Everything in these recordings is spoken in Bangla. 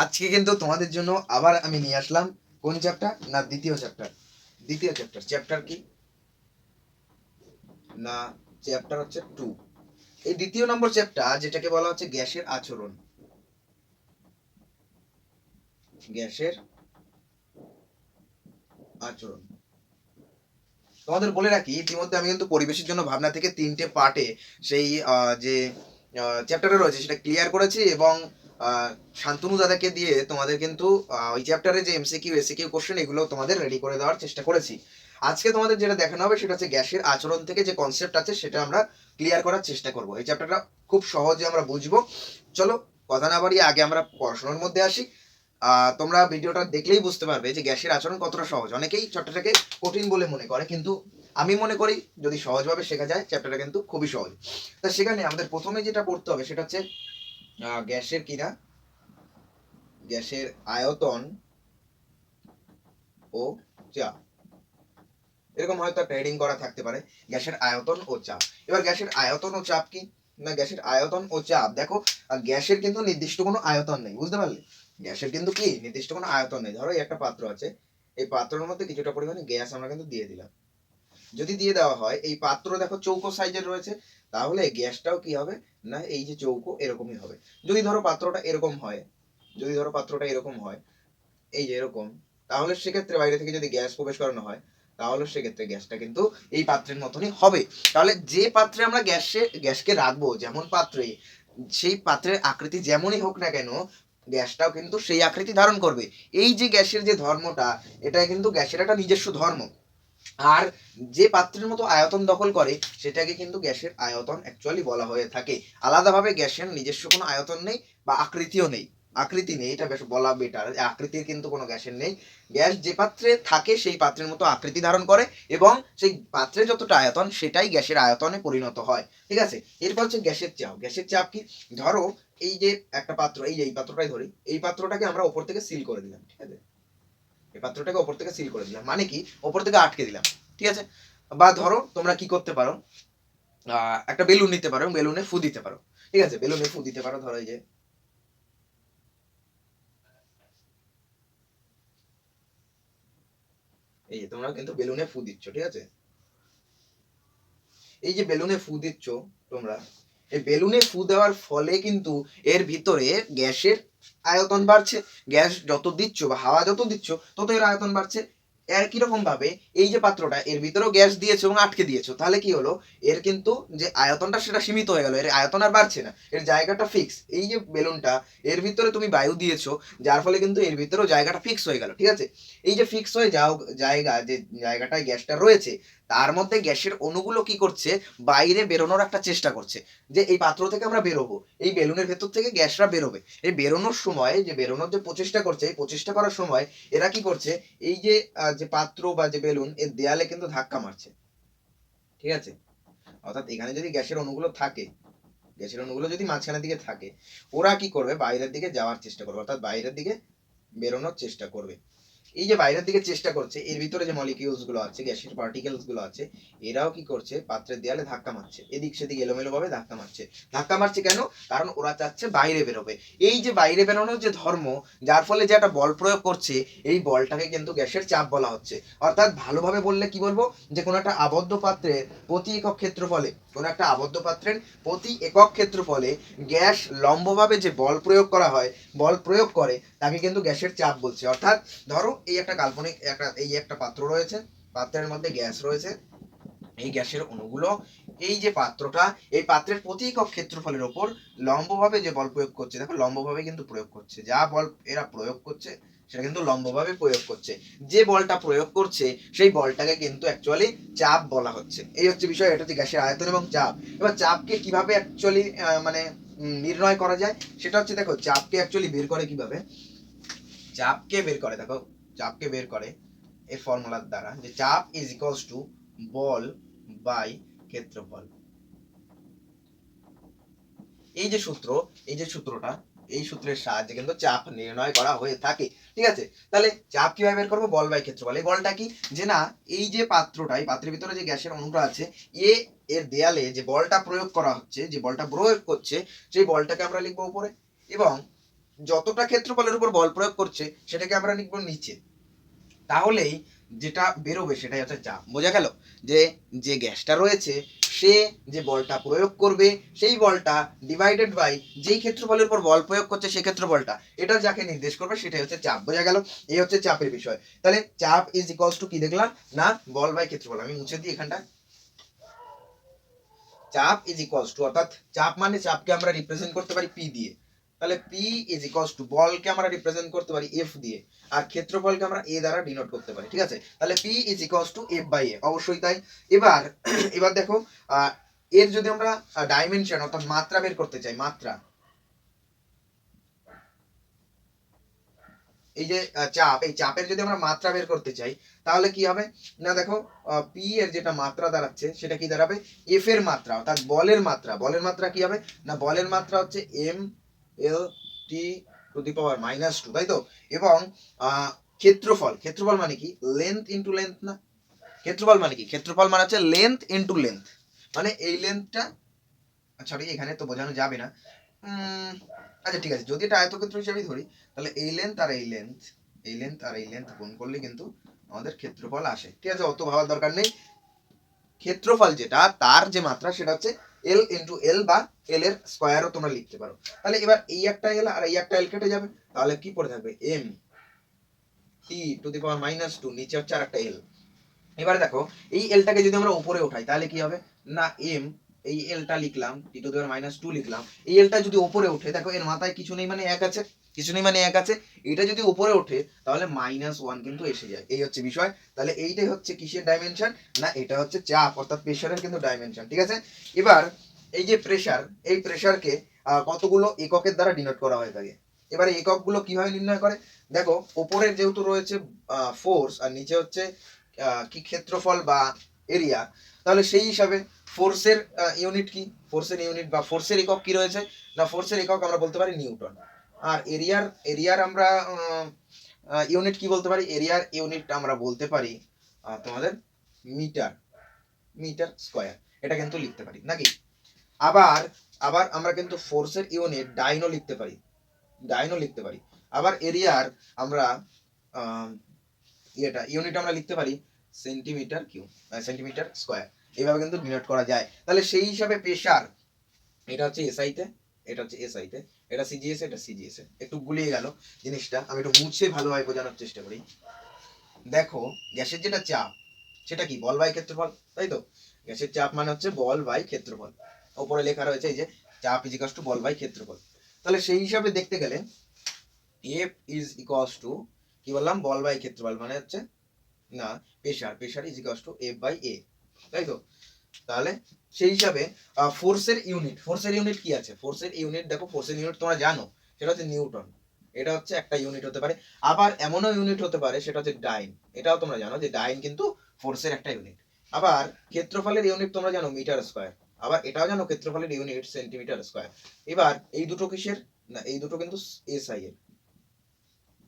আজকে কিন্তু তোমাদের জন্য আবার আমি নিয়ে আসলাম কোন চ্যাপ্টার না দ্বিতীয় চ্যাপ্টার কি না চ্যাপ্টার হচ্ছে 2। এই দ্বিতীয় নম্বর চ্যাপ্টার যেটাকে বলা হচ্ছে গ্যাসের আচরণ। গ্যাসের আচরণ তোমাদের বলে রাখি, ইতিমধ্যে আমি কিন্তু পরিবেশের জন্য ভাবনা থেকে 3টে পার্টে সেই যে চ্যাপ্টারে রয়েছে সেটা ক্লিয়ার করেছি এবং শান্তনু দাদাকে দিয়ে তোমাদের কিন্তু ওই চ্যাপ্টারে যে এমসিকিউ এসিকিউ কোশ্চেন এগুলো তোমাদের রেডি করে দেওয়ার চেষ্টা করেছি। আজকে তোমাদের যেটা দেখানো হবে সেটা হচ্ছে গ্যাসের আচরণ থেকে যে কনসেপ্ট আছে সেটা আমরা ক্লিয়ার করার চেষ্টা করব। এই চ্যাপ্টারটা খুব সহজে আমরা বুঝবো। চলো কথা না বাড়িয়ে আগে আমরা পড়াশোনার মধ্যে আসি। তোমরা ভিডিওটা দেখলেই বুঝতে পারবে যে গ্যাসের আচরণ কতটা সহজ। অনেকেই চ্যাপ্টারটাকে কঠিন বলে মনে করে, কিন্তু আমি মনে করি যদি সহজভাবে শেখা যায় চ্যাপ্টারটা কিন্তু খুবই সহজ। তা সেখানে আমাদের প্রথমে যেটা পড়তে হবে সেটা হচ্ছে গ্যাসের কিনা গ্যাসের আয়তন ও চাপ। এরকম হয়তো একটা হেডিং করা থাকতে পারে, গ্যাসের আয়তন ও চাপ। এবার গ্যাসের আয়তন ও চাপ কি না, গ্যাসের আয়তন ও চাপ দেখো, গ্যাসের কিন্তু নির্দিষ্ট কোনো আয়তন নেই, বুঝতে পারলে? গ্যাসের কিন্তু কি নির্দিষ্ট কোনো আয়তন নেই। ধরো একটা পাত্র আছে, এই পাত্রের মধ্যে কিছুটা পরিমাণে গ্যাস আমরা কিন্তু দিয়ে দিলাম। যদি দিয়ে দেওয়া হয়, এই পাত্র দেখো চৌকো সাইজের রয়েছে, তাহলে গ্যাসটাও কি হবে না এই যে চৌকো এরকমই হবে। যদি ধরো পাত্রটা এরকম হয়, এই যে এরকম, তাহলে সেক্ষেত্রে বাইরে থেকে যদি গ্যাস প্রবেশ করানো হয় তাহলে সেক্ষেত্রে গ্যাসটা কিন্তু এই পাত্রের মতনই হবে। তাহলে যে পাত্রে আমরা গ্যাসকে রাখবো, যেমন পাত্রে, সেই পাত্রের আকৃতি যেমনই হোক না কেন গ্যাসটাও কিন্তু সেই আকৃতি ধারণ করবে। এই যে গ্যাসের যে ধর্মটা, এটা কিন্তু গ্যাসের একটা নিজস্ব ধর্ম। আর যে পাত্রের মতো আয়তন দখল করে সেটাকে কিন্তু গ্যাসের আয়তন অ্যাকচুয়ালি বলা হয়ে থাকে। আলাদাভাবে গ্যাসের নিজস্ব কোনো আয়তন নেই বা আকৃতিও নেই। আকৃতি নেই, এটা বেশ বলা বেটার, আকৃতির কিন্তু কোনো গ্যাসের নেই। গ্যাস যে পাত্রে থাকে সেই পাত্রের মতো আকৃতি ধারণ করে এবং সেই পাত্রে যতটা আয়তন সেটাই গ্যাসের আয়তনে পরিণত হয়। ঠিক আছে, এরপর হচ্ছে গ্যাসের চাপ। গ্যাসের চাপ কি, ধরো এই যে একটা পাত্র, এই পাত্রটাই ধরি, এই পাত্রটাকে আমরা ওপর থেকে সিল করে দিলাম। ঠিক আছে, এই পাত্রটাকে ওপর থেকে সিল করে দিলাম মানে কি, ওপর থেকে আটকে দিলাম। ঠিক আছে, বা ধরো তোমরা কি করতে পারো, একটা বেলুন নিতে পারো, বেলুনে ফু দিতে পারো। ঠিক আছে, বেলুনে ফু দিতে পারো, ধরো এই যে তোমরা কিন্তু বেলুনে ফু দিচ্ছ। ঠিক আছে, এই যে বেলুনে ফু দিচ্ছ তোমরা, এই বেলুনে ফু দেওয়ার ফলে কিন্তু এর ভিতরে গ্যাসের আয়তন বাড়ছে। গ্যাস যত দিচ্ছ বা হাওয়া যত দিচ্ছ তত এর আয়তন বাড়ছে। একই রকম ভাবে এই যে পাত্রটা, এর ভিতরেও গ্যাস দিয়েছো এবং আটকে দিয়েছো, তাহলে কি হলো, এর কিন্তু যে আয়তনটা সেটা সীমিত হয়ে গেল, এর আয়তন আর বাড়ছে না, এর জায়গাটা ফিক্স। এই যে বেলুনটা, এর ভিতরে তুমি বায়ু দিয়েছো, যার ফলে কিন্তু এর ভিতরেও জায়গাটা ফিক্স হয়ে গেল। ঠিক আছে, এই যে ফিক্স হয়ে যাও জায়গা, যে জায়গাটায় গ্যাসটা রয়েছে, তার মধ্যে গ্যাসের অণুগুলো কি করছে, বাইরে বেরোনোর একটা চেষ্টা করছে। যে এই পাত্র থেকে আমরা বেরোবো, এই বেলুনের ভেতর থেকে গ্যাসটা বেরোবে, এই বেরোনোর সময় যে বেরোনোর যে প্রচেষ্টা করছে, এই প্রচেষ্টা করার সময় এরা কি করছে, এই যে যে পাত্র বা যে বেলুন, এর দেয়ালে কিন্তু ধাক্কা মারছে। ঠিক আছে, অর্থাৎ এখানে যদি গ্যাসের অণুগুলো থাকে, গ্যাসের অণুগুলো যদি মাঝখানের দিকে থাকে, ওরা কি করবে, বাইরের দিকে যাওয়ার চেষ্টা করবে, অর্থাৎ বাইরের দিকে বেরোনোর চেষ্টা করবে। এই যে বাইরের দিকে চেষ্টা করছে, এর ভিতরে যে মলিকিউলস গুলো আছে, গ্যাসের পার্টিকেলস গুলো আছে, এরাও কি করছে, পাত্রের দেয়ালে ধাক্কা মারছে, এদিক সেদিক এলোমেলো ভাবে ধাক্কা মারছে। ধাক্কা মারছে কেন, কারণ ওরা চাচ্ছে বাইরে বেরোবে। এই যে বাইরে বেরোনোর যে ধর্ম, যার ফলে যে একটা বল প্রয়োগ করছে, এই বলটাকে কিন্তু গ্যাসের চাপ বলা হচ্ছে। অর্থাৎ ভালোভাবে বললে কি বলবো, যে কোনো একটা আবদ্ধ পাত্রের প্রতি একক ক্ষেত্রফলে, কোনো একটা আবদ্ধ পাত্রের প্রতি একক ক্ষেত্রফলে গ্যাস লম্বভাবে যে বল প্রয়োগ করা হয়, বল প্রয়োগ করে, তাকে কিন্তু গ্যাসের চাপ বলছে। অর্থাৎ ধরো এই একটা কাল্পনিক একটা পাত্র রয়েছে, পাত্রের মধ্যে গ্যাস রয়েছে, এই গ্যাসের অণুগুলো এই যে পাত্রটা, এই পাত্রের প্রতি একক ক্ষেত্রফলের ওপর লম্বভাবে যে বল প্রয়োগ করছে, দেখো লম্বভাবে কিন্তু প্রয়োগ করছে, যা বল এরা প্রয়োগ করছে সেটা কিন্তু লম্বভাবে প্রয়োগ করছে। যে বলটা প্রয়োগ করছে সেই বলটাকে কিন্তু অ্যাকচুয়ালি চাপ বলা হচ্ছে। এই হচ্ছে বিষয়, এটা হচ্ছে গ্যাসের আয়তন এবং চাপ। এবার চাপকে কিভাবে অ্যাকচুয়ালি মানে নির্ণয় করা যায়, সেটা হচ্ছে দেখো চাপকে অ্যাকচুয়ালি বের করে কিভাবে, চাপকে বের করে দেখো, চাপকে বের করে এই ফর্মুলার দ্বারা, যে চাপ ইজ ইকুয়ালস টু বল বাই ক্ষেত্রফল। এই যে সূত্র, এই যে সূত্রটা, এই সূত্রের সাহায্যে কিন্তু চাপ নির্ণয় করা হয়ে থাকে। ঠিক আছে, তাহলে চাপ কিভাবে বের করবো, বল বাই ক্ষেত্রফল। এই বলটা কি, যে না এই যে পাত্রটা, এই পাত্রের ভিতরে যে গ্যাসের অণুটা আছে, এর দেয়ালে যে বলটা প্রয়োগ করা হচ্ছে, যে বলটা প্রয়োগ করছে, সেই বলটাকে আমরা লিখবো উপরে, এবং যতটা ক্ষেত্রফলের উপর বল প্রয়োগ করছে সেটাকে আমরা লিখব নিচে, তাহলেই যেটা বেরোবে সেটাই হচ্ছে চাপ। বোঝা গেল যে যে গ্যাসটা রয়েছে সে যে বলটা প্রয়োগ করবে সেই বলটা ডিভাইডেড বাই যেই ক্ষেত্রফলের উপর বল প্রয়োগ করছে সেই ক্ষেত্রফলটা, এটা যাকে নির্দেশ করবে সেটাই হচ্ছে চাপ। বোঝা গেল, এই হচ্ছে চাপের বিষয়। তাহলে চাপ ইজ ইকুয়ালস টু কি দেখলাম না, বল বাই ক্ষেত্রফল। আমি মুছে দিই এখানটা। চাপ ইজ ইকুয়ালস টু, অর্থাৎ চাপ মানে চাপকে আমরা রিপ্রেজেন্ট করতে পারি পি দিয়ে, তাহলে পি ইজ ইকুয়ালস টু বলকে আমরা রিপ্রেজেন্ট করতে পারি এফ দিয়ে, আর ক্ষেত্রফলকে আমরা এ দ্বারা ডিনোট করতে পারি। ঠিক আছে, তাহলে P is equals to F by A, অবশ্যই তাই। এবার এবার দেখো এর যদি আমরা ডাইমেনশন অর্থাৎ মাত্রা বের করতে চাই, মাত্রা, এই যে চাপ, এই চাপের যদি আমরা মাত্রা বের করতে চাই তাহলে কি হবে না, দেখো পি এর যেটা মাত্রা দাঁড়াচ্ছে সেটা কি দাঁড়াবে, এফ এর মাত্রা অর্থাৎ বলের মাত্রা। বলের মাত্রা কি হবে না, বলের মাত্রা হচ্ছে M L T two the পাওয়ার -2, তাই তো। এবং ক্ষেত্রফল, ক্ষেত্রফল মানে কি, লেন্থ ইন্টু লেন্থ না, ক্ষেত্রফল মানে কি, ক্ষেত্রফল মানে হচ্ছে লেন্থ ইন্টু লেন্থ, মানে এই লেন্থটা, সরি এখানে তো বোঝানো যাবে না, আচ্ছা ঠিক আছে, যদি এটা আয়তক্ষেত্র হিসেবে ধরি তাহলে এই লেন্থ আর এই লেন্থ, এই লেন্থ আর এই লেন্থ গুণ করলে কিন্তু আমাদের ক্ষেত্রফল আসে। ঠিক আছে, অত ভাবার দরকার নেই। ক্ষেত্রফল যেটা তার যে মাত্রা সেটা হচ্ছে এল ইন্টু এল বা এল এর স্কয়ারও তোমরা লিখতে পারো। তাহলে এবার এই একটা এল আর এই একটা এল কেটে যাবে, তাহলে কি পড়ে থাকবে, এম টি টু দি পাওয়ার -2, নিচে হচ্ছে আর একটা এল। এবারে দেখো এই এলটাকে যদি আমরা উপরে উঠাই তাহলে কি হবে না, এম, এই এলটা লিখলাম টি টু দি পাওয়ার -2 লিখলাম, এই এলটা যদি উপরে উঠে, দেখো এর মাথায় কিছু নেই মানে এক আছে, কিছু নেই মানে এক আছে, এটা যদি উপরে ওঠে তাহলে -1 কিন্তু এসে যায়, এই হচ্ছে বিষয়। তাহলে এইটাই হচ্ছে কিসের ডাইমেনশন না, এটা হচ্ছে চাপ অর্থাৎ প্রেসারের কিন্তু ডাইমেনশন। ঠিক আছে, এবার এই যে প্রেসার, এই প্রেসারকে কতগুলো এককের দ্বারা ডিনোট করা হয়ে থাকে। এবারে এককগুলো কিভাবে নির্ণয় করে, দেখো উপরের যেহেতু রয়েছে ফোর্স আর নিচে হচ্ছে কি ক্ষেত্রফল বা এরিয়া, তাহলে সেই হিসাবে ফোর্সের ইউনিট কি, ফোর্সের ইউনিট বা ফোর্সের একক কি রয়েছে না, ফোর্সের একক আমরা বলতে পারি নিউটন। আর এরিয়ার এরিয়ার আমরা ইউনিট কি বলতে পারি, এরিয়ার ইউনিট আমরা বলতে পারি তোমাদের মিটার, মিটার স্কয়ার, এটা কিন্তু লিখতে পারি নাকি। আবার আবার আমরা কিন্তু ফোর্সের ইউনিট ডাইনও লিখতে পারি, ডাইনও লিখতে পারি। আবার এরিয়ার আমরা এটা ইউনিট আমরা লিখতে পারি সেন্টিমিটার কিউব, সেন্টিমিটার স্কয়ার, এইভাবে কিন্তু ডিনোট করা যায়। তাহলে সেই হিসাবে প্রেসার, এটা হচ্ছে এসআই তে, এটা হচ্ছে এসআই তে, এটা সিজিএস, এটা সিজিএস। একটু গুলিয়ে গেল জিনিসটা, আমি একটু মুছে ভালোভাবে বোঝানোর চেষ্টা করি। দেখো গ্যাসের যেটা চাপ সেটা কি, বল বাই ক্ষেত্রফল, তাই তো। গ্যাসের চাপ মানে হচ্ছে বল বাই ক্ষেত্রফল, উপরে লেখা রয়েছে এই যে চাপ ইজ ইকুয়ালস টু বল বাই ক্ষেত্রফল। তাহলে সেই হিসাবে দেখতে গেলে এফ ইজ ইকুয়ালস টু কি বললাম, বল বাই ক্ষেত্রফল, মানে হচ্ছে না pressure, pressure is equals to F by A, তাই তো। তাহলে সেই হিসাবে ফোর্সের ইউনিট, ফোর্সের ইউনিট কি আছে, ফোর্সের ইউনিট দেখো, ফোর্সের ইউনিট তোমরা জানো সেটা হচ্ছে নিউটন, এটা হচ্ছে একটা ইউনিট হতে পারে। আবার এমনও ইউনিট হতে পারে সেটা হচ্ছে ডাইন, এটাও তোমরা জানো যে ডাইন কিন্তু ফোর্সের একটা ইউনিট। আবার ক্ষেত্রফলের ইউনিট তোমরা জানো মিটার স্কয়ার, আবার এটাও জানো ক্ষেত্রফলের ইউনিট সেন্টিমিটার স্কয়ার। এবার এই দুটো কিসের না, এই দুটো কিন্তু এসআই এর,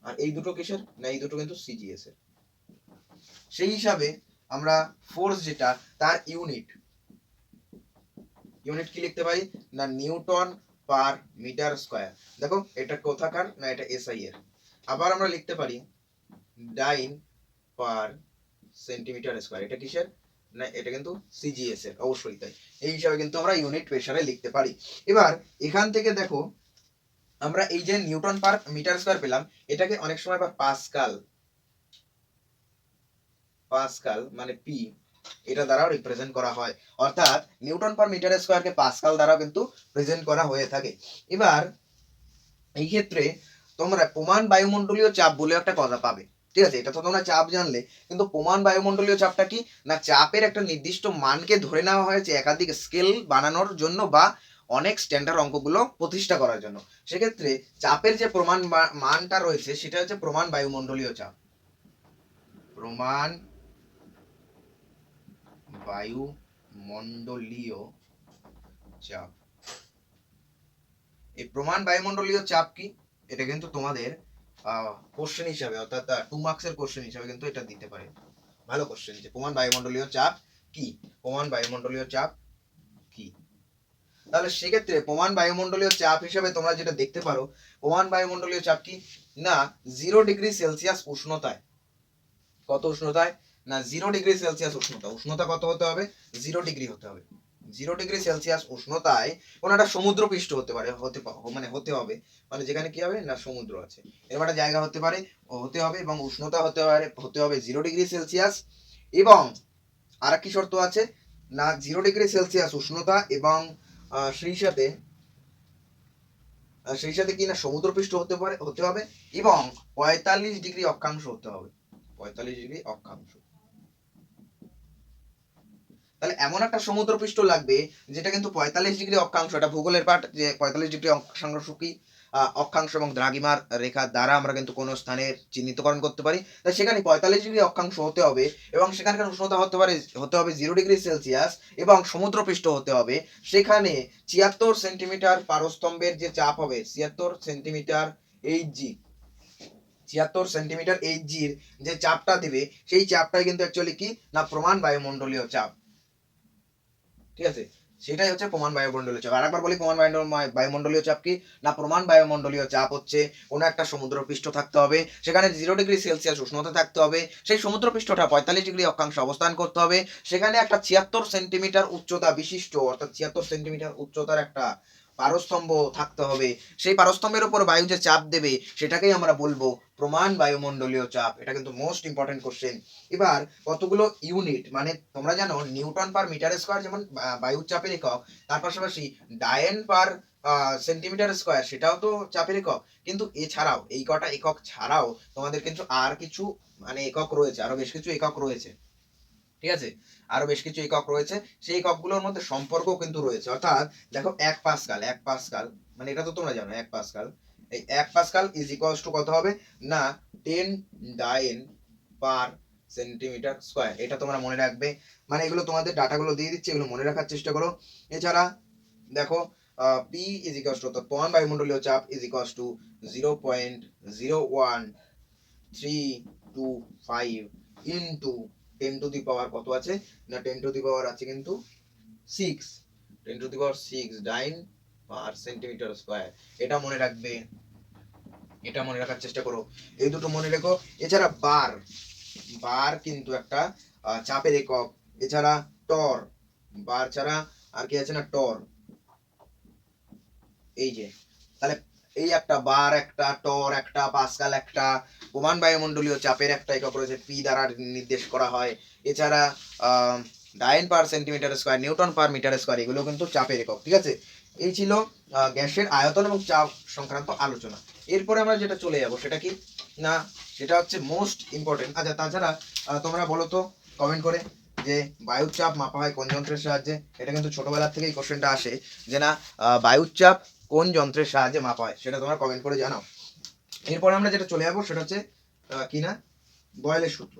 আর এই দুটো কিসের না, এই দুটো কিন্তু সিজিএস এর। সেই হিসাবে আমরা ফোর্স যেটা তার ইউনিট, ইউনিট কি লিখতে পারি না, নিউটন পার মিটার স্কয়ার। দেখো এটা কোথাকার না, এটা এসআই এর। আবার আমরা লিখতে পারি ডাইন পার সেন্টিমিটার স্কয়ার, এটা কিসের না, এটা কিন্তু সিজিএস এর, অবশ্যই তাই। এই হিসাবে কিন্তু আমরা ইউনিট প্রেসারে লিখতে পারি। এবার এখান থেকে দেখো আমরা এই যে নিউটন পার মিটার স্কয়ার পেলাম, এটাকে অনেক সময় বা পাস্কাল, পাস্কাল মানে পি, এটা দ্বারাও রিপ্রেজেন্ট করা হয়, অর্থাৎ নিউটন পার মিটার স্কয়ারকে পাস্কাল দ্বারাও কিন্তু প্রেজেন্ট করা হয়ে থাকে। এবার এই ক্ষেত্রে তোমরা প্রমাণ বায়ুমণ্ডলীয় চাপ বলে একটা কথা পাবে। ঠিক আছে, এটা তো তোমরা চাপ জানলে, কিন্তু প্রমাণ বায়ুমণ্ডলীয় চাপটা কি না, চাপের একটা নির্দিষ্ট মানকে ধরে নেওয়া হয়েছে একাধিক স্কেল বানানোর জন্য বা অনেক স্ট্যান্ডার্ড অঙ্কগুলো প্রতিষ্ঠা করার জন্য। সেক্ষেত্রে চাপের যে প্রমাণ মানটা রয়েছে সেটা হচ্ছে প্রমাণ বায়ুমণ্ডলীয় চাপ, প্রমাণ বায়ুমণ্ডলীয় চাপ। এই প্রমাণ বায়ুমণ্ডলীয় চাপ কি, এটা কিন্তু তোমাদের কোশ্চেন হিসাবে অর্থাৎ 2 মার্কসের কোশ্চেন হিসাবে কিন্তু এটা দিতে পারে, ভালো কোশ্চেন, যে প্রমাণ বায়ুমণ্ডলীয় চাপ কি, প্রমাণ বায়ুমণ্ডলীয় চাপ কি। তাহলে সেক্ষেত্রে প্রমাণ বায়ুমণ্ডলীয় চাপ হিসেবে তোমরা যেটা দেখতে পারো, প্রমাণ বায়ুমণ্ডলীয় চাপ কি না 0°C উষ্ণতায়, কত উষ্ণতায় না 0°C উষ্ণতা, উষ্ণতা কত হতে হবে 0° হতে হবে। 0°C উষ্ণতায় কোন একটা সমুদ্রপৃষ্ঠ হতে পারে, হতে হবে, মানে যেখানে কি হবে না সমুদ্র আছে, এরকম একটা জায়গা হতে পারে, হতে হবে, এবং উষ্ণতা হতে হবে 0°C। এবং আর কি শর্ত আছে না 0°C উষ্ণতা, এবং সেই সাথে কি না সমুদ্রপৃষ্ঠ হতে হবে, এবং 45° অক্ষাংশ হতে হবে, 45° অক্ষাংশ। তাহলে এমন একটা সমুদ্রপৃষ্ঠ লাগবে যেটা কিন্তু 45° অক্ষাংশ, এটা ভূগোলের পাঠ যে 45° অক্ষাংশ কি অক্ষাংশ এবং দ্রাঘিমার রেখা দ্বারা আমরা কিন্তু কোনো স্থানের চিহ্নিতকরণ করতে পারি। তাই সেখানে 45° অক্ষাংশ হতে হবে, এবং সেখানকার উষ্ণতা হতে হবে 0°C, এবং সমুদ্রপৃষ্ঠ হতে হবে সেখানে 76 সেন্টিমিটার পারস্তম্ভের যে চাপ হবে 76 সেন্টিমিটার এইচজি, 76 সেন্টিমিটার এইচজির যে চাপটা দিবে সেই চাপটাই কিন্তু অ্যাকচুয়ালি কি না প্রমাণ বায়ুমণ্ডলীয় চাপ। ঠিক আছে, সেটাই হচ্ছে প্রমাণ বায়ুমণ্ডলীয় চাপ। আরেকবার বলি, প্রমাণ বায়ুমণ্ডলীয় চাপ কি না প্রমাণ বায়ুমণ্ডলীয় চাপ হচ্ছে কোনো একটা সমুদ্রপৃষ্ঠ থাকতে হবে, সেখানে 0°C উষ্ণতা থাকতে হবে, সেই সমুদ্রপৃষ্ঠটা 45° অক্ষাংশ অবস্থান করতে হবে, সেখানে একটা 76 সেন্টিমিটার উচ্চতা বিশিষ্ট, অর্থাৎ 76 সেন্টিমিটার উচ্চতার একটা পারস্তম্ভ থাকতে হবে, সেই পারস্তম্ভের উপর বায়ু যে চাপ দেবে সেটাকেই আমরা বলবো প্রমাণ বায়ুমণ্ডলীয় চাপ। এটা কিন্তু মোস্ট ইম্পর্টেন্ট কোশ্চেন। এবার কতগুলো ইউনিট, মানে তোমরা জানো নিউটন পার মিটার স্কয়ার যেমন বায়ুর চাপের একক, তার পাশাপাশি ডায়েন পার সেন্টিমিটার স্কয়ার সেটাও তো চাপের একক, কিন্তু এছাড়াও এই কটা একক ছাড়াও তোমাদের কিন্তু আর কিছু মানে একক রয়েছে, আরো বেশ কিছু একক রয়েছে। ঠিক আছে, আরো বেশ কিছু একক রয়েছে, সেই এককগুলোর মধ্যে সম্পর্ক কিন্তু রয়েছে। অর্থাৎ দেখো 1 পাস্কাল মানে এটা তো তোমরা জানো 1 পাস্কাল, এই 1 পাস্কাল ইজ ইকুয়ালস টু কত হবে না 10 ডায়েন পার সেন্টিমিটার স্কয়ার। এটা তোমরা মনে রাখবে, মানে এগুলো তোমাদের ডাটাগুলো দিয়ে দিচ্ছে, এগুলো মনে রাখার চেষ্টা করো। এছাড়া দেখো পি ইজ ইকুয়ালস টু প্রমাণ বায়ুমণ্ডলীয় চাপ is equals to 0.01325 into 10 to the power কত আছে না 10 টু দি পাওয়ার আছে কিন্তু 6, 10 to the power 6 dyne per centimetre square. এটা মনে রাখবে, এটা মনে রাখার চেষ্টা করো, এই দুটো মনে রেখো। এছাড়া বার, বার কিন্তু একটা চাপের একক। এছাড়া টর, বার ছাড়া আর কি আছে না টর, এই যে তাহলে এই একটা বার, একটা টর, একটা পাস্কাল, একটা প্রমাণ বায়ুমণ্ডলীয় চাপের একটা একক রয়েছে পি দ্বারা নির্দেশ করা হয়। এছাড়া dyne per centimetre square, newton per metre square, এগুলো কিন্তু চাপের একক। ঠিক আছে, এই ছিল গ্যাসের আয়তন এবং চাপ সংক্রান্ত আলোচনা। এরপরে আমরা যেটা চলে যাব সেটা কি না সেটা হচ্ছে মোস্ট ইম্পর্টেন্ট। আচ্ছা, তাছাড়া তোমরা বলো তো কমেন্ট করে যে বায়ুর চাপ মাপা হয় কোন যন্ত্রের সাহায্যে। এটা কিন্তু ছোটবেলা থেকেই কোশ্চেনটা আসে যে না বায়ুর চাপ কোন যন্ত্রের সাহায্যে মাপা হয়, সেটা তোমরা কমেন্ট করে জানাও। এরপর আমরা যেটা চলে যাবো সেটা হচ্ছে কি না বয়েলের সূত্র।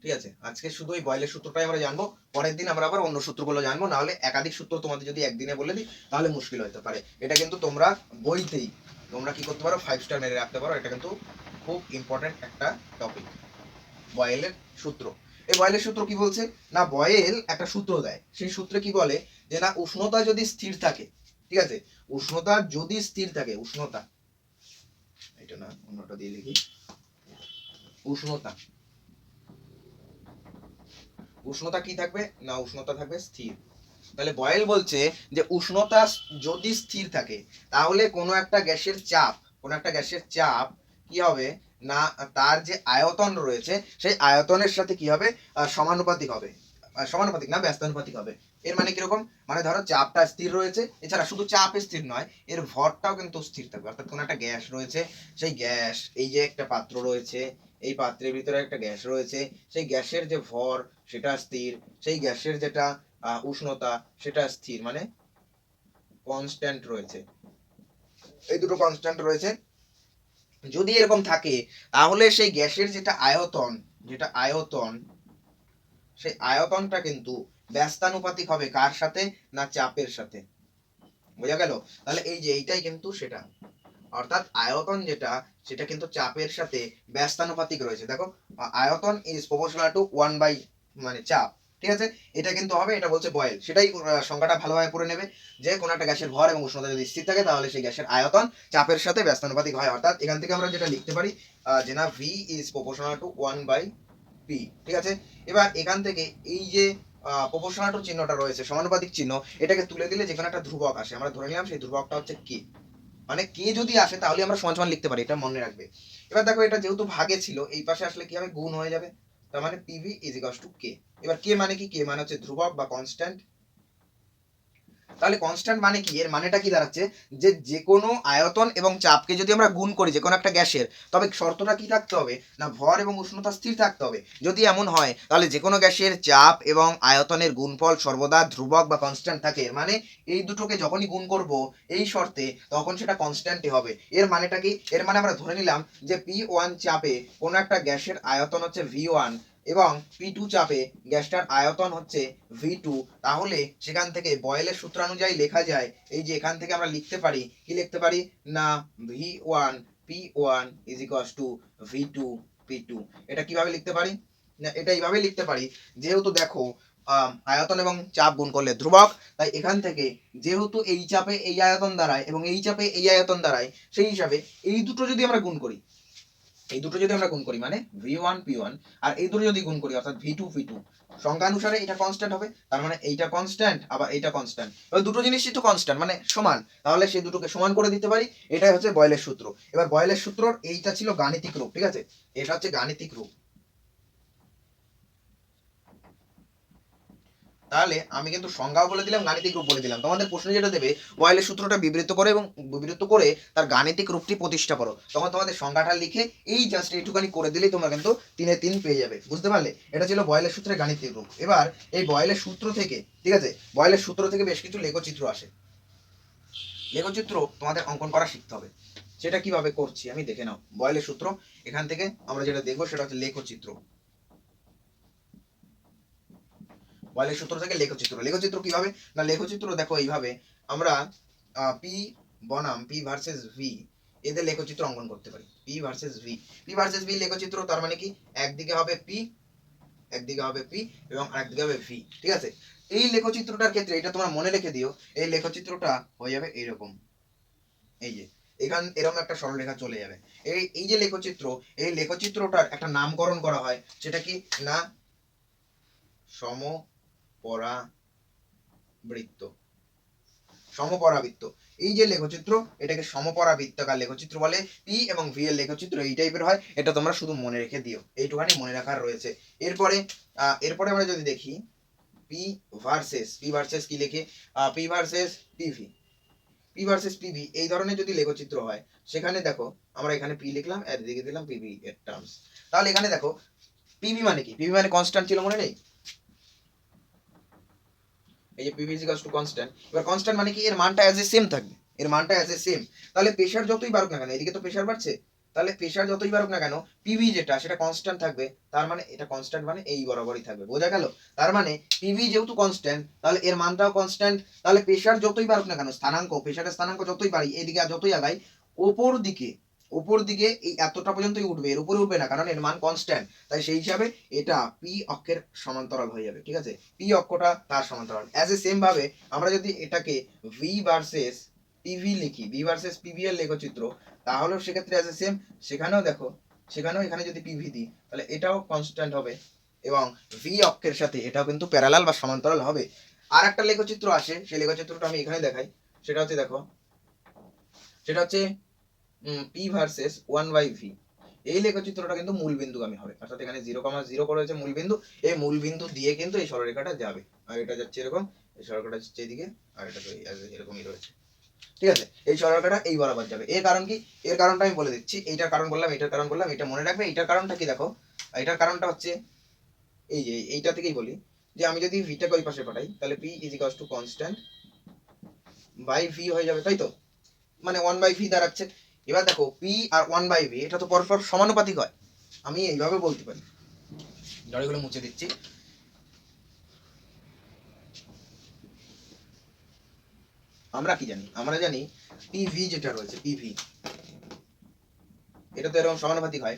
ঠিক আছে, আজকে শুধু এই বয়েলের সূত্রটাই আমরা জানবো, পরের দিন আমরা আবার অন্য সূত্রগুলো জানবো, না হলে একাধিক সূত্র তোমাদের যদি একদিনে বলে দিই তাহলে মুশকিল হতে পারে। এটা কিন্তু তোমরা বইতেই তোমরা কি করতে পারো 5 স্টার মেরে রাখতে পারো, এটা কিন্তু খুব ইম্পর্টেন্ট একটা টপিক বয়েলের সূত্র। এই বয়েলের সূত্র কি বলছে না বয়েল একটা সূত্র দেয়, সেই সূত্রে কি বলে যে না উষ্ণতা যদি স্থির থাকে, ঠিক আছে, উষ্ণতা যদি স্থির থাকে, উষ্ণতা, এটা না অন্যটা দিয়ে লিখি, উষ্ণতা, উষ্ণতা কি থাকবে না উষ্ণতা থাকবে স্থির। তাহলে বয়েল বলছে যে উষ্ণতা যদি স্থির থাকে তাহলে কোনো একটা গ্যাসের চাপ, কোনো একটা গ্যাসের চাপ কি হবে না তার যে আয়তন রয়েছে সেই আয়তনের সাথে কি হবে সমানুপাতিক হবে, সমানুপাতিক না ব্যস্তানুপাতিক হবে। এর মানে কিরকম, মানে ধরো চাপটা স্থির রয়েছে, এছাড়া শুধু চাপ স্থির নয় এর ভরটাও কিন্তু স্থির থাকবে। অর্থাৎ কোনো একটা গ্যাস রয়েছে, সেই গ্যাস, এই যে একটা পাত্র রয়েছে, এই পাত্রের ভিতরে একটা গ্যাস রয়েছে, সেই গ্যাসের যে ভর সেটা স্থির, সেই গ্যাসের যেটা উষ্ণতা সেটা স্থির, মানে কনস্ট্যান্ট রয়েছে, এই দুটো কনস্ট্যান্ট রয়েছে। যদি এরকম থাকে তাহলে সেই গ্যাসের যেটা আয়তন, যেটা আয়তন, সেই আয়তনটা কিন্তু ব্যস্তানুপাতিক হবে কার সাথে না চাপের সাথে। বোঝা গেল? তাহলে এই যে এইটাই কিন্তু সেটা, অর্থাৎ আয়তন যেটা সেটা কিন্তু চাপের সাথে ব্যস্তানুপাতিক রয়েছে। দেখো আয়তন ইজ প্রপোর্শনাল টু 1 বাই মানে চাপ, ঠিক আছে। এটা কিন্তু হবে, এটা বলছে বয়েল, সেটাই সংখ্যাটা ভালোভাবে পড়ে নেবে যে কোনো একটা গ্যাসের ভর এবং উষ্ণতা যদি স্থির থাকে তাহলে সেই গ্যাসের আয়তন চাপের সাথে ব্যস্তানুপাতিক হয়। অর্থাৎ এখান থেকে আমরা যেটা লিখতে পারি যে না V is proportional to 1 by P, ঠিক আছে। এবার এখান থেকে এই যে প্রপোর্শনাল টু চিহ্নটা রয়েছে, সমানুপাতিক চিহ্ন, এটাকে তুলে দিলে যেখানে একটা ধ্রুবক আসে, আমরা ধরে নিলাম সেই ধ্রুবকটা হচ্ছে কে। মানে কে যদি আসে তাহলে আমরা সমান সমান লিখতে পারি, এটা মনে রাখবে। এবার দেখো এটা যেহেতু ভাগে ছিল, এই পাশে আসলে কি হবে, গুণ হয়ে যাবে। তার মানে পিভি ইজ ইকুয়ালস টু কে। এবার কে মানে কি, কে মানে হচ্ছে ধ্রুবক বা কনস্ট্যান্ট। তাহলে কনস্ট্যান্ট মানে কি, এর মানেটা কি দাঁড়াচ্ছে, যে যে কোনো আয়তন এবং চাপকে যদি আমরা গুণ করি যে কোনো একটা গ্যাসের, তবে শর্তটা কি থাকতে হবে না, ভর এবং উষ্ণতা স্থির থাকতে হবে। যদি এমন হয় তাহলে যে কোনো গ্যাসের চাপ এবং আয়তনের গুণফল সর্বদা ধ্রুবক বা কনস্ট্যান্ট থাকে। মানে এই দুটোকে যখনই গুণ করব এই শর্তে, তখন সেটা কনস্ট্যান্টই হবে। এর মানেটা কি, এর মানে আমরা ধরে নিলাম যে P1 চাপে কোনো একটা গ্যাসের আয়তন হচ্ছে V1 এবং P2 চাপে গ্যাসটার আয়তন হচ্ছে V2। তাহলে সেখান থেকে বয়েলের সূত্রানুযায়ী লেখা যায়, এই যে এখান থেকে আমরা লিখতে পারি, কি লিখতে পারি না, V1 P1 is equals two V2 P2। এটা কিভাবে লিখতে পারি না, এটা এইভাবে লিখতে পারি, যেহেতু দেখো আয়তন এবং চাপ গুণ করলে ধ্রুবক, তাই এখান থেকে যেহেতু এই চাপে এই আয়তন দাঁড়ায় এবং এই চাপে এই আয়তন দাঁড়ায়, সেই হিসাবে এই দুটো যদি আমরা গুণ করি, এই দুটো যদি আমরা গুণ করি মানে V1 P1, আর এই দুটো যদি গুণ করি অর্থাৎ V2 P2, সংখ্যানুসারে এটা কনস্ট্যান্ট হবে। তার মানে এইটা কনস্ট্যান্ট আবার এইটা কনস্ট্যান্ট, এবার দুটো জিনিসই তো কনস্ট্যান্ট মানে সমান, তাহলে সেই দুটোকে সমান করে দিতে পারি। এটাই হচ্ছে বয়েলের সূত্র। এবার বয়েলের সূত্রর এইটা ছিল গাণিতিক রূপ, ঠিক আছে, এটা হচ্ছে গাণিতিক রূপ। তাহলে আমি কিন্তু সংজ্ঞাও বলে দিলাম, গাণিতিক রূপ বলে দিলাম। তোমাদের প্রশ্ন যেটা দেবে, বয়েলের সূত্রটা বিবৃত করে এবং বিবৃত করে তার গাণিতিক রূপটি প্রতিষ্ঠা করো, তখন তোমাদের সংজ্ঞাটা লিখে এই জাস্ট এইটুকানি করে দিলেই তোমরা কিন্তু 3-3 পেয়ে যাবে। বুঝতে পারলে, এটা ছিল বয়েলের সূত্রের গাণিতিক রূপ। এবার এই বয়েলের সূত্র থেকে, ঠিক আছে, বয়েলের সূত্র থেকে বেশ কিছু লেখচিত্র আসে। লেখচিত্র তোমাদের অঙ্কন করা শিখতে হবে। সেটা কিভাবে করছি আমি দেখে নাও। বয়েলের সূত্র, এখান থেকে আমরা যেটা দেখবো সেটা হচ্ছে লেখচিত্র। বয়েলের সূত্র থেকে লেখচিত্র, লেখচিত্র কিভাবে না, লেখচিত্র দেখো এইভাবে আমরা পি বনাম পি ভার্সেস ভি, এদের লেখচিত্র অঙ্কন করতে পারি। P versus V, P versus V লেখচিত্র, তার মানে কি, একদিকে হবে পি, একদিকে হবে পি এবং আরেকদিকে হবে ভি, ঠিক আছে। এই লেখচিত্রটার ক্ষেত্রে এটা তোমরা মনে রেখে দিও, এই লেখচিত্রটা হয়ে যাবে এইরকম। এই যে এখান এরকম একটা সরলরেখা চলে যাবে। এই এই যে লেখচিত্র, এই লেখচিত্রটার একটা নামকরণ করা হয়, সেটা কি না, সমপরাবৃত্ত। সমপরাবৃত্ত, এই যে লেখচিত্র, এটাকে সমপরাবৃত্তাকার লেখচিত্র বলে। পি এবং ভি এর লেখচিত্র এই টাইপের হয়, এটা তোমরা শুধু মনে রেখে দিও, এইটুখানি মনে রাখার রয়েছে। এরপরে এরপরে আমরা যদি দেখি পি ভার্সেস কি লিখে, P versus PV, P versus PV এই ধরনের যদি লেখচিত্র হয়, সেখানে দেখো আমরা এখানে পি লিখলাম আর এদিকে দিলাম পিভি এর টার্মস। তাহলে এখানে দেখো পিভি মানে কি, পিভি মানে কনস্ট্যান্ট ছিল, মনে নেই, এই যে পিভি ইকুয়ালস টু কনস্ট্যান্ট। এবার কনস্ট্যান্ট মানে কি, এর মানটা অ্যাজ এ সেম থাকবে, এর মানটা অ্যাজ এ সেম। তাহলে প্রেসার যতই বাড়ুক না কেন, এদিকে তো প্রেসার বাড়ছে, তাহলে প্রেসার যতই বাড়ুক না কেন পিভি যেটা সেটা কনস্ট্যান্ট থাকবে। তার মানে এটা কনস্ট্যান্ট মানে এই বরাবরই থাকবে, বোঝা গেল। তার মানে পিভি যেহেতু কনস্ট্যান্ট, তাহলে এর মানটাও কনস্ট্যান্ট। তাহলে প্রেসার যতই বাড়ুক না কেন, স্থানাঙ্ক, প্রেসারের স্থানাঙ্ক যতই বাড়ি, এদিকে যতই আগাই, ওপর দিকে, ওপর দিকে এই এতটা পর্যন্তই উঠবে, এর উপরে উঠবে না, কারণ এর মান কনস্ট্যান্ট। তাই সেই হিসাবে এটা পি অক্ষের সমান্তরাল হয়ে যাবে, ঠিক আছে, পি অক্ষটা তার সমান্তরাল। অ্যাজ এ সেম ভাবে আমরা যদি এটাকে ভি ভার্সেস পিভি লিখি, ভি ভার্সেস পিভি এর লেখচিত্র, তাহলেও সেক্ষেত্রে অ্যাজ এ সেম, সেখানেও দেখো, সেখানেও এখানে যদি পিভি দিই তাহলে এটাও কনস্ট্যান্ট হবে এবং ভি অক্ষের সাথে এটাও কিন্তু প্যারালাল বা সমান্তরাল হবে। আর একটা লেখচিত্র আসে, সেই লেখচিত্রটা আমি এখানে দেখাই। সেটা হচ্ছে দেখো, সেটা হচ্ছে পি ভার্সেস 1/v। এই লেখচিত্রটা কিন্তু মূল বিন্দুগামী হবে, অর্থাৎ এখানে 0,0 করে হচ্ছে মূল বিন্দু, এই মূল বিন্দু দিয়ে কিন্তু এই সরলরেখাটা যাবে, আর এটা যাচ্ছে এরকম, এই সরলরেখাটা যাচ্ছে এদিকে, আর এটা তো এরকমই রয়েছে, ঠিক আছে। এই সরলরেখাটা এই বরাবর যাবে। এর কারণ কি, এর কারণটা আমি বলে দিচ্ছি। এইটার কারণ বললাম, এটার কারণ বললাম, এটা মনে রাখবে। এইটার কারণটা কি দেখো, এটার কারণটা হচ্ছে এই যে এইটা থেকেই বলি, যে আমি যদি ভিটাকে ওই পাশে পাঠাই তাহলে P is equals to constant by V হয়ে যাবে, তাই তো, মানে 1/v দাঁড়াচ্ছে। এবার দেখো পি আর 1/v এটা তো পরস্পর সমানুপাতিক হয়, আমি এইভাবে বলতে পারি। জড়িগুলো মুছে দিচ্ছি। আমরা কি জানি, আমরা জানি পিভি যেটা রয়েছে, পিভি এটা তো এরকম সমানুপাতিক হয়।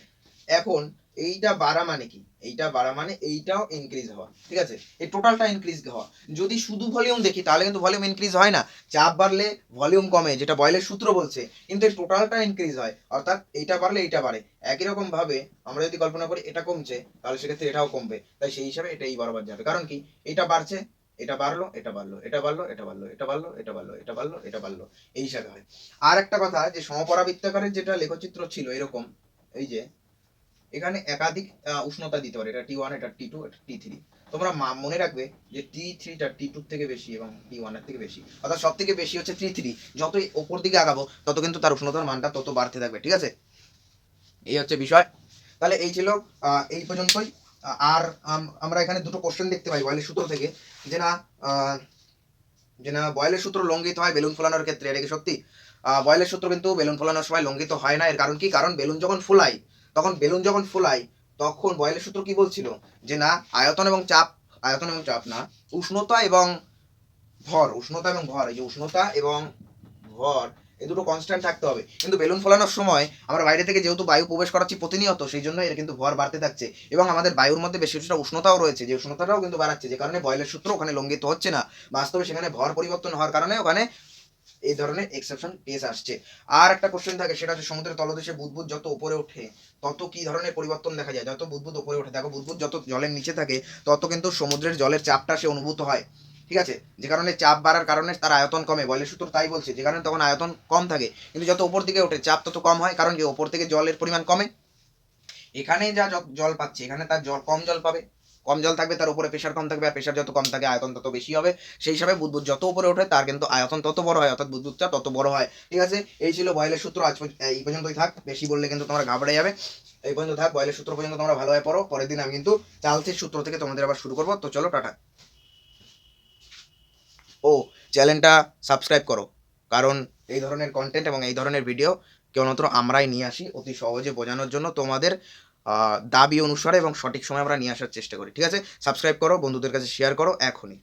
এখন এইটা বাড়া মানে কি, এইটা বাড়া মানে এইটাও ইনক্রিজ হওয়া, ঠিক আছে, এই টোটালটা ইনক্রিজ হওয়া। যদি শুধু ভলিউম দেখি তাহলে কিন্তু ভলিউম ইনক্রিজ হয় না, চাপ বাড়লে ভলিউম কমে, যেটা বয়েলের সূত্র বলছে, কিন্তু এই টোটালটা ইনক্রিজ হয়, অর্থাৎ এইটা বাড়লে এইটা বাড়ে। একই রকম ভাবে আমরা যদি কল্পনা করি এটা কমছে, তাহলে সেক্ষেত্রে এটাও কমবে, তাই সেই হিসাবে এটা এই বরাবর যাবে। কারণ কি, এটা বাড়ছে, এটা বাড়লো, এটা বাড়লো, এটা বাড়লো, এটা বাড়লো, এটা বাড়লো, এটা বাড়লো, এটা বাড়লো, এটা বাড়লো, এই হিসাবে হয়। আর একটা কথা, যে সমপরাবৃত্তাকারের যেটা লেখচিত্র ছিল এরকম, এই যে এখানে একাধিক উষ্ণতা দিতে পারে, এটা T1, এটা T2, এটা T3। তোমরা মনে রাখবে যে T3টা T2 থেকে বেশি এবং T1 এর থেকে বেশি, অর্থাৎ সব থেকে বেশি হচ্ছে T3। যতই ওপর দিকে আগাবো তত কিন্তু তার উষ্ণতার মানটা তত বাড়তে থাকবে, ঠিক আছে, এই হচ্ছে বিষয়। তাহলে এই ছিল এই পর্যন্তই। আর আমরা এখানে দুটো কোশ্চেন দেখতে পাই বয়েলের সূত্র থেকে, যে না বয়েলের সূত্র লঙ্ঘিত হয় বেলুন ফোলানোর ক্ষেত্রে। এটা কি সত্যি? বয়েলের সূত্র কিন্তু বেলুন ফোলানোর সময় লঙ্ঘিত হয় না। এর কারণ কি, কারণ বেলুন যখন ফোলাই তখন বয়েলের সূত্র কি বলছিল, যে না আয়তন এবং চাপ না, উষ্ণতা এবং ভর, এই যে উষ্ণতা এবং ভর, এই দুটো কনস্ট্যান্ট থাকতে হবে। কিন্তু বেলুন ফোলানোর সময় আমরা বাইরে থেকে যেহেতু বায়ু প্রবেশ করাচ্ছি প্রতিনিয়ত, সেই জন্য এর কিন্তু ভর বাড়তে থাকছে, এবং আমাদের বায়ুর মধ্যে বেশি কিছুটা উষ্ণতাও রয়েছে, যে উষ্ণতাটাও কিন্তু বাড়াচ্ছে, যে কারণে বয়েলের সূত্র ওখানে লঙ্ঘিত হচ্ছে না। বাস্তবে সেখানে ভর পরিবর্তন হওয়ার কারণে ওখানে এই ধরনের এক্সেপশন কেস আসছে। আর একটা কোশ্চেন থাকে, সেটা হচ্ছে সমুদ্রের তলদেশে বুদবুদ যত উপরে ওঠে তত কি ধরনের পরিবর্তন দেখা যায়। যত বুদবুদ উপরে ওঠে, দেখো বুদবুদ যত জলের নিচে থাকে তত কিন্তু সমুদ্রের জলের চাপটা সে অনুভূত হয়, ঠিক আছে, যে কারণে চাপ বাড়ার কারণে তার আয়তন কমে, বয়েলের সূত্র তাই বলছে, যে কারণে তখন আয়তন কম থাকে। কিন্তু যত উপর দিকে ওঠে চাপ তত কম হয়, কারণ কি উপর থেকে জলের পরিমাণ কমে, এখানে যা জল পাচ্ছে এখানে তার কম জল পাবে, কম জল থাকবে, তার উপরে প্রেশার কম থাকবে, আর প্রেশার যত কম থাকে আয়তন তত বেশি হবে। সেই হিসাবে বুদবুদ যত উপরে ওঠে তার কিন্তু আয়তন তত বড় হয়, অর্থাৎ বুদবুদটা তত বড় হয়, ঠিক আছে। এই ছিল বয়েলের সূত্র। আজ এই পর্যন্তই থাক, বেশি বললে কিন্তু তোমরা ঘাবড়ে যাবে। এই পর্যন্ত থাক, বয়েলের সূত্র পর্যন্ত তোমরা ভালোভাবে পড়ো। পরের দিন আমি কিন্তু চার্লসের সূত্র থেকে তোমাদের আবার শুরু করবো। তো চলো, টাটা। ও, চ্যানেলটা সাবস্ক্রাইব করো, কারণ এই ধরনের কন্টেন্ট এবং এই ধরনের ভিডিও কেবলমাত্র আমরাই নিয়ে আসি অতি সহজে বোঝানোর জন্য, তোমাদের দাবি অনুসারে এবং সঠিক সময় আমরা নিয়ে আসার চেষ্টা করি, ঠিক আছে। সাবস্ক্রাইব করো, বন্ধুদের কাছে শেয়ার করো এখনই।